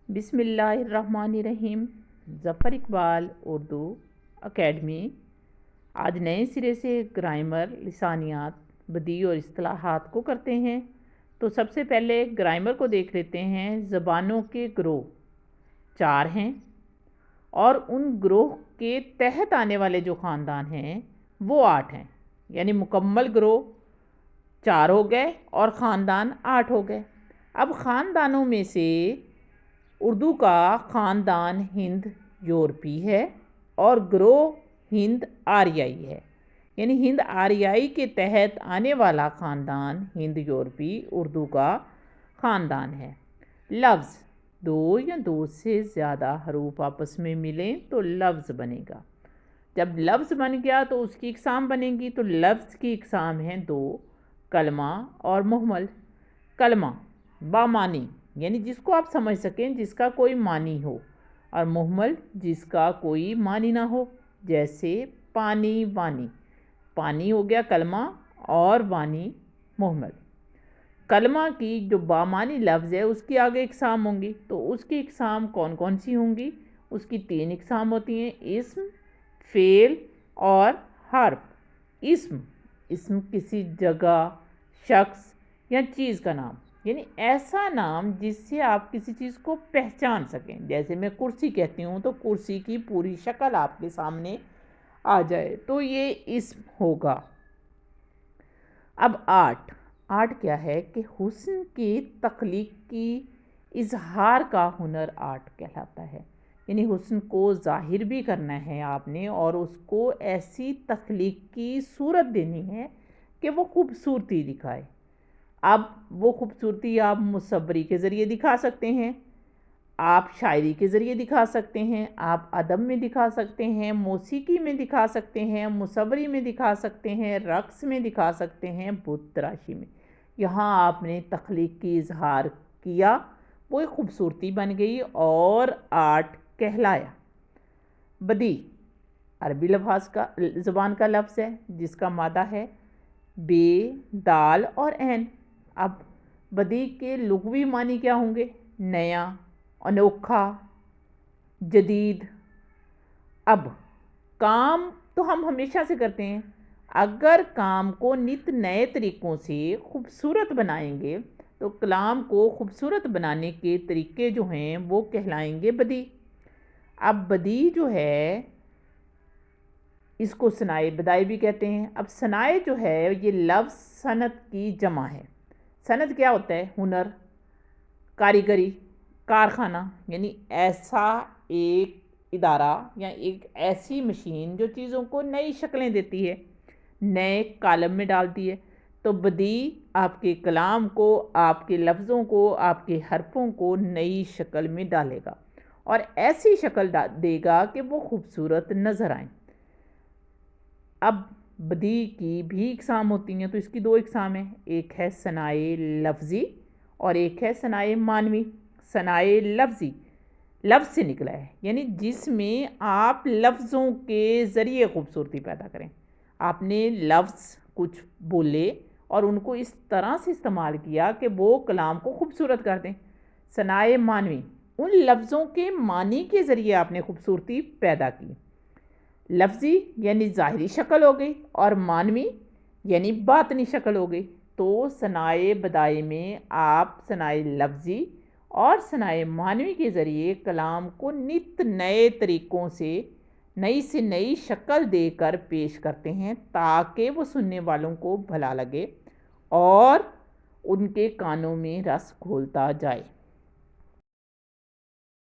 بسم اللہ الرحمن الرحیم۔ ظفر اقبال اردو اکیڈمی آج نئے سرے سے گرامر، لسانیات، بدیع اور اصطلاحات کو کرتے ہیں۔ تو سب سے پہلے گرامر کو دیکھ لیتے ہیں۔ زبانوں کے گروہ 4 ہیں اور ان گروہ کے تحت آنے والے جو خاندان ہیں وہ 8 ہیں، یعنی مکمل گروہ 4 ہو گئے اور خاندان 8 ہو گئے۔ اب خاندانوں میں سے اردو کا خاندان ہند یورپی ہے اور گروہ ہند آریائی ہے، یعنی ہند آریائی کے تحت آنے والا خاندان ہند یورپی اردو کا خاندان ہے۔ لفظ 2 یا 2 سے زیادہ حروف آپس میں ملیں تو لفظ بنے گا۔ جب لفظ بن گیا تو اس کی اقسام بنے گی۔ تو لفظ کی اقسام ہیں 2، کلمہ اور محمل۔ کلمہ بامانی، یعنی جس کو آپ سمجھ سکیں، جس کا کوئی معنی ہو، اور محمل جس کا کوئی معنی نہ ہو، جیسے پانی، وانی۔ پانی ہو گیا کلمہ اور وانی محمل۔ کلمہ کی جو بامانی لفظ ہے اس کی آگے اقسام ہوں گی، تو اس کی اقسام کون کون سی ہوں گی؟ اس کی 3 اقسام ہوتی ہیں: اسم، فعل اور حرف۔ اسم کسی جگہ، شخص یا چیز کا نام، یعنی ایسا نام جس سے آپ کسی چیز کو پہچان سکیں۔ جیسے میں کرسی کہتی ہوں تو کرسی کی پوری شکل آپ کے سامنے آ جائے، تو یہ اسم ہوگا۔ اب آرٹ کیا ہے کہ حسن کی تخلیق کی اظہار کا ہنر آرٹ کہلاتا ہے، یعنی حسن کو ظاہر بھی کرنا ہے آپ نے اور اس کو ایسی تخلیق کی صورت دینی ہے کہ وہ خوبصورتی دکھائے۔ اب وہ خوبصورتی آپ مصوری کے ذریعے دکھا سکتے ہیں، آپ شاعری کے ذریعے دکھا سکتے ہیں، آپ ادب میں دکھا سکتے ہیں، موسیقی میں دکھا سکتے ہیں، مصوری میں دکھا سکتے ہیں، رقص میں دکھا سکتے ہیں، بت تراشی میں۔ یہاں آپ نے تخلیق کی اظہار کیا، وہ ایک خوبصورتی بن گئی اور آرٹ کہلایا۔ بدیع عربی زبان کا لفظ ہے جس کا مادہ ہے بے، دال اور عین۔ اب بدیع کے لغوی معنی کیا ہوں گے؟ نیا، انوکھا، جدید۔ اب کام تو ہم ہمیشہ سے کرتے ہیں، اگر کام کو نت نئے طریقوں سے خوبصورت بنائیں گے تو کلام کو خوبصورت بنانے کے طریقے جو ہیں وہ کہلائیں گے بدیع۔ اب بدیع جو ہے اس کو صنائع بدائع بھی کہتے ہیں۔ اب صنائع جو ہے یہ لفظ صنعت کی جمع ہے۔ صنعت کیا ہوتا ہے؟ ہنر، کاریگری، کارخانہ، یعنی ایسا ایک ادارہ یا ایک ایسی مشین جو چیزوں کو نئی شکلیں دیتی ہے، نئے کالم میں ڈالتی ہے۔ تو بدیع آپ کے کلام کو، آپ کے لفظوں کو، آپ کے حرفوں کو نئی شکل میں ڈالے گا اور ایسی شکل دے گا کہ وہ خوبصورت نظر آئیں۔ اب بدیع کی بھی اقسام ہوتی ہیں، تو اس کی 2 اقسام ہیں، ایک ہے صنائع لفظی اور ایک ہے صنائع معنوی۔ صنائع لفظی لفظ سے نکلا ہے، یعنی جس میں آپ لفظوں کے ذریعے خوبصورتی پیدا کریں۔ آپ نے لفظ کچھ بولے اور ان کو اس طرح سے استعمال کیا کہ وہ کلام کو خوبصورت کر دیں۔ صنائع معنوی ان لفظوں کے معنی کے ذریعے آپ نے خوبصورتی پیدا کی۔ لفظی یعنی ظاہری شکل ہو گئی اور معنوی یعنی باطنی شکل ہو گئی۔ تو صنائع بدائع میں آپ صنائع لفظی اور صنائع معنوی کے ذریعے کلام کو نت نئے طریقوں سے نئی شکل دے کر پیش کرتے ہیں تاکہ وہ سننے والوں کو بھلا لگے اور ان کے کانوں میں رس گھولتا جائے۔